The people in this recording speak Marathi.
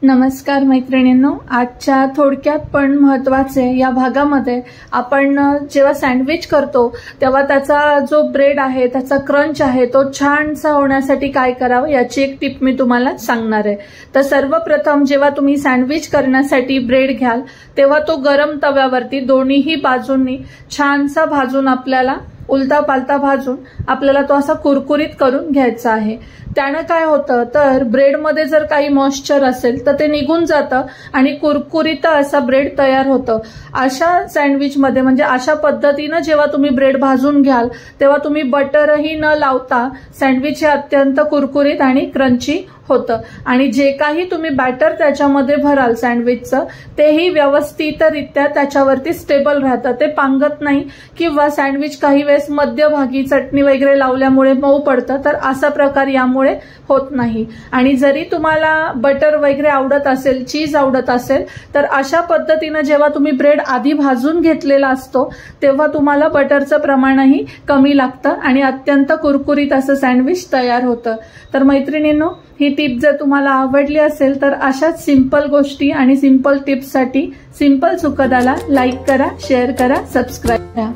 नमस्कार मैत्रिणींनो, आजच्या थोडक्यात पण महत्त्वाचे या भागामध्ये आपण जेव्हा सँडविच करतो तेव्हा त्याचा जो ब्रेड आहे त्याचा क्रंच आहे तो छानसा होण्यासाठी काय करावं याची एक टिप मी तुम्हाला सांगणार आहे। तर सर्वप्रथम जेव्हा तुम्ही सँडविच करण्यासाठी ब्रेड घ्याल तेव्हा तो गरम तव्यावरती दोन्हीही बाजूंनी छानसा भाजून आपल्याला उलटा पालटा भाजून आपल्याला तो असा कुरकुरीत करून घ्यायचा आहे। त्याने काय होतं तर ब्रेड मध्ये जर काही मॉइश्चर असेल तर ते निघून जातं आणि कुरकुरीत असा ब्रेड तयार होतं। अशा सँडविच मध्ये म्हणजे अशा पद्धतीने जेव्हा तुम्ही ब्रेड भाजून घ्याल तेव्हा तुम्ही बटरही न लावता सँडविच हे अत्यंत कुरकुरीत आणि क्रंची होतं आणि जे काही तुम्ही बॅटर त्याच्यामध्ये भराल सँडविचचं तेही व्यवस्थितरित्या त्याच्यावरती स्टेबल राहतं, ते पांगत नाही किंवा सँडविच काही वेळेस मध्यभागी चटणी वगैरे लावल्यामुळे मऊ पडतं, तर असा प्रकार यामुळे होत नाही। आणि जरी तुम्हाला बटर वगैरे आवडत असेल, चीज आवडत असेल तर अशा पद्धतीने जेव्हा तुम्ही ब्रेड आधी भाजून घेतलेला असतो तेव्हा तुम्हाला बटरचं प्रमाणही कमी लागतं आणि अत्यंत कुरकुरीत असं सँडविच तयार होतं। तर मैत्रिणींनो, ही टिप जर तुम्हाला आवडली असेल तर अशाच सिंपल गोष्टी आणि सिंपल टिप्ससाठी सिंपल सुखदाला लाईक करा, शेअर करा, सबस्क्राइब करा।